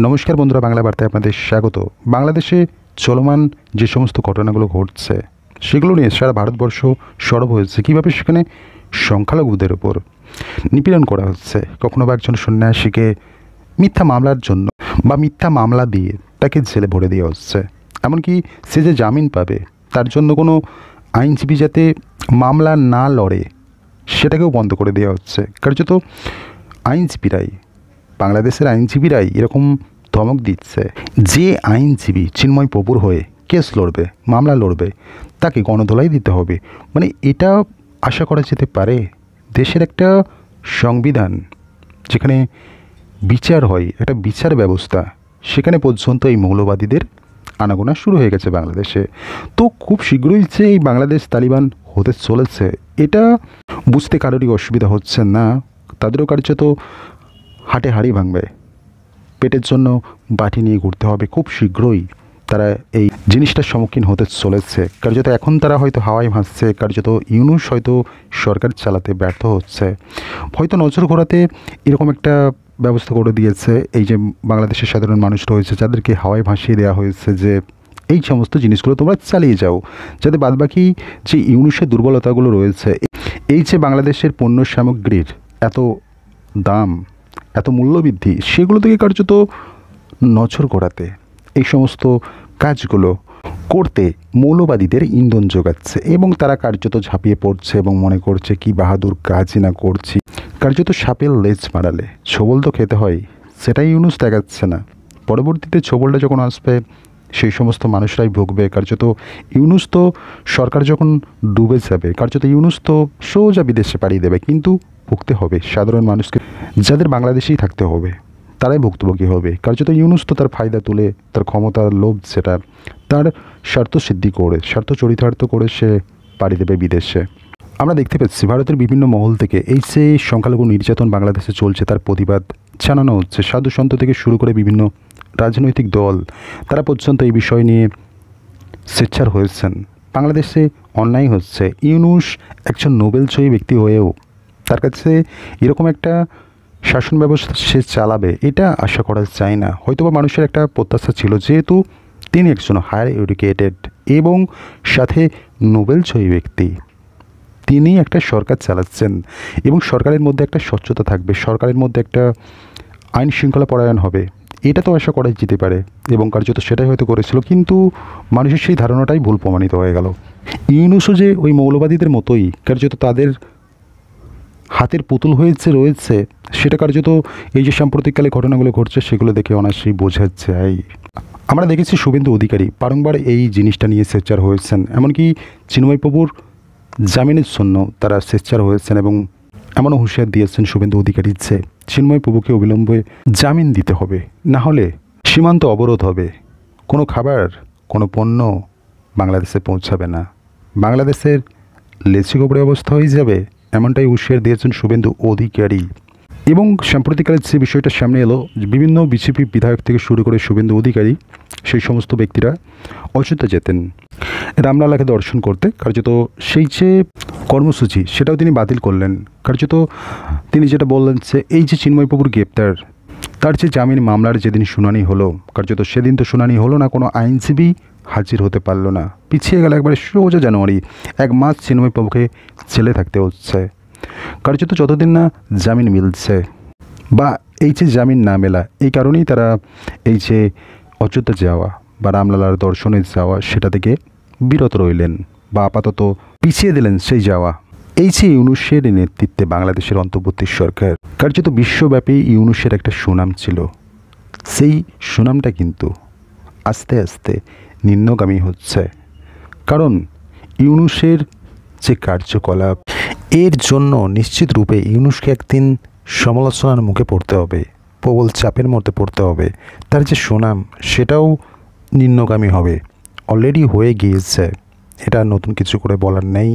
নমস্কার বন্ধুরা, বাংলা বার্তায় আপনাদের স্বাগত। বাংলাদেশে চলমান যে সমস্ত ঘটনাগুলো ঘটছে সেগুলো নিয়ে সারা ভারতবর্ষ সরব হয়েছে। কীভাবে সেখানে সংখ্যালঘুদের ওপর নিপীড়ন করা হচ্ছে, কখনো বা একজন সন্ন্যাসীকে মিথ্যা মামলার জন্য বা মিথ্যা মামলা দিয়ে তাকে জেলে ভরে দেওয়া হচ্ছে। এমনকি সে যে জামিন পাবে তার জন্য কোনো আইনজীবী যাতে মামলা না লড়ে সেটাকেও বন্ধ করে দেওয়া হচ্ছে। কার্যত আইনজীবীরাই, বাংলাদেশের আইনজীবীরাই এরকম ধমক দিচ্ছে যে আইনজীবী চিন্ময় প্রভুর হয়ে কেস লড়বে, মামলা লড়বে, তাকে গণধোলাই দিতে হবে। মানে এটা আশা করা যেতে পারে? দেশের একটা সংবিধান যেখানে বিচার হয়, একটা বিচার ব্যবস্থা, সেখানে পর্যন্ত এই মৌলবাদীদের আনাগোনা শুরু হয়ে গেছে বাংলাদেশে। তো খুব শীঘ্রই যে এই বাংলাদেশ তালিবান হতে চলেছে এটা বুঝতে কারোরই অসুবিধা হচ্ছে না। তাদেরও কার্যত হাটে হাড়ি ভাঙবে, পেটের জন্য বাটি নিয়ে ঘুরতে হবে। খুব শীঘ্রই তারা এই জিনিসটার সম্মুখীন হতে চলেছে। কার্যত এখন তারা হয়তো হাওয়ায় ভাসছে, কার্যত ইউনূস হয়তো সরকার চালাতে ব্যর্থ হচ্ছে, হয়তো নজর ঘোরাতে এরকম একটা ব্যবস্থা করে দিয়েছে। এই যে বাংলাদেশের সাধারণ মানুষ রয়েছে যাদেরকে হাওয়ায় ভাসিয়ে দেওয়া হয়েছে যে এই সমস্ত জিনিসগুলো তোমরা চালিয়ে যাও, যাতে বাদবাকি যে ইউনূসের দুর্বলতাগুলো রয়েছে, এই যে বাংলাদেশের পণ্য সামগ্রীর এত দাম, এত মূল্যবৃদ্ধি, সেগুলো থেকে কার্যত নজর করাতে এই সমস্ত কাজগুলো করতে মৌলবাদীদের ইন্ধন যোগাচ্ছে এবং তারা কার্যত ঝাঁপিয়ে পড়ছে এবং মনে করছে কি বাহাদুর কাজই না করছি। কার্যত সাপের লেজ মারালে ছোবল তো খেতে হয়, সেটাই ইউনূস দেখাচ্ছে না। পরবর্তীতে ছোবলটা যখন আসবে সেই সমস্ত মানুষরাই ভুগবে। কার্যত ইউনূস তো সরকার যখন ডুবে যাবে, কার্যত ইউনূস তো সোজা বিদেশে পাড়িয়ে দেবে, কিন্তু ভুগতে হবে সাধারণ মানুষকে, যাদের বাংলাদেশেই থাকতে হবে তারাই ভুক্তভোগী হবে। কার্যত ইউনূস তো তার ফায়দা তুলে, তার ক্ষমতার লোভ, সেটা তার স্বার্থ সিদ্ধি করে, স্বার্থ চরিতার্থ করে সে পাড়ি দেবে বিদেশে। আমরা দেখতে পাচ্ছি ভারতের বিভিন্ন মহল থেকে এই যে সংখ্যালঘু নির্যাতন বাংলাদেশে চলছে তার প্রতিবাদ জানানো হচ্ছে। সাধু সন্ত থেকে শুরু করে বিভিন্ন রাজনৈতিক দল তারা পর্যন্ত এই বিষয় নিয়ে সোচ্চার হয়েছেন। বাংলাদেশে অন্যায় হচ্ছে। ইউনূস একজন নোবেলজয়ী ব্যক্তি হয়েও তার কাছে এরকম একটা শাসন ব্যবস্থা সে চালাবে এটা আশা করা যায় না। হয়তোবা মানুষের একটা প্রত্যাশা ছিল, যেহেতু তিনি একজন হায়ার এডুকেটেড এবং সাথে নোবেলজয়ী ব্যক্তি, তিনি একটা সরকার চালাচ্ছেন এবং সরকারের মধ্যে একটা স্বচ্ছতা থাকবে, সরকারের মধ্যে একটা আইন শৃঙ্খলা পরায়ণ হবে, এটা তো আশা করা যেতে পারে এবং কার্যত সেটাই হয়তো করেছিল। কিন্তু মানুষের সেই ধারণাটাই ভুল প্রমাণিত হয়ে গেল। ইউনূসও যে ওই মৌলবাদীদের মতোই কার্যত তাদের হাতের পুতুল হয়েছে রয়েছে, সেটা কার্যত এই যে সাম্প্রতিককালে ঘটনাগুলো ঘটছে সেগুলো দেখে অনায়াসেই বোঝা যায়। আমরা দেখেছি শুভেন্দু অধিকারী বারংবার এই জিনিসটা নিয়ে সোচ্চার হয়েছেন, এমনকি চিন্ময় প্রভুর জামিনের জন্য তারা সোচ্চার হয়েছেন এবং এমনও হুঁশিয়ার দিয়েছেন শুভেন্দু অধিকারী যে চিন্ময় প্রভুকে অবিলম্বে জামিন দিতে হবে, না হলে সীমান্ত অবরোধ হবে, কোনো খাবার, কোনো পণ্য বাংলাদেশে পৌঁছাবে না, বাংলাদেশের লেচি গোবরে অবস্থা হয়ে যাবে, এমনটাই হুঁশিয়ার দিয়েছেন শুভেন্দু অধিকারী। এবং সাম্প্রতিককালে যে বিষয়টা সামনে এলো, বিভিন্ন বিজেপি বিধায়ক থেকে শুরু করে শুভেন্দু অধিকারী, সেই সমস্ত ব্যক্তিরা অযোধ্যা যেতেন রামলালাকে দর্শন করতে, কার্যত সেই যে কর্মসূচি সেটাও তিনি বাতিল করলেন। কার্যত তিনি যেটা বললেন যে এই যে চিন্ময় প্রভুর গ্রেপ্তার, তার যে জামিন মামলার যেদিন শুনানি হলো, কার্যত সেদিন তো শুনানি হলো না, কোনো আইনজীবী হাজির হতে পারলো না, পিছিয়ে গেল একবারে সোজা জানুয়ারি। 1 মাস চিন্ময় প্রভুকে জেলে থাকতে হচ্ছে। কার্যত যতদিন না জামিন মিলছে বা এই যে জামিন না মেলা, এই কারণেই তারা এই যে অযোধ্যা যাওয়া বা রামলালার দর্শনে যাওয়া সেটা থেকে বিরত রইলেন বা আপাতত পিছিয়ে দিলেন সেই যাওয়া। এই যে ইউনূসের নেতৃত্বে বাংলাদেশের অন্তর্বর্তী সরকার, কার্যত বিশ্বব্যাপী ইউনূসের একটা সুনাম ছিল, সেই সুনামটা কিন্তু আস্তে আস্তে নিম্নগামী হচ্ছে। কারণ ইউনূসের যে কার্যকলাপ, এর জন্য নিশ্চিত রূপে ইউনূসকে একদিন সমালোচনার মুখে পড়তে হবে, প্রবল চাপের মধ্যে পড়তে হবে। তার যে সুনাম সেটাও নিম্নগামী হবে, অলরেডি হয়ে গিয়েছে, এটা নতুন কিছু করে বলার নেই।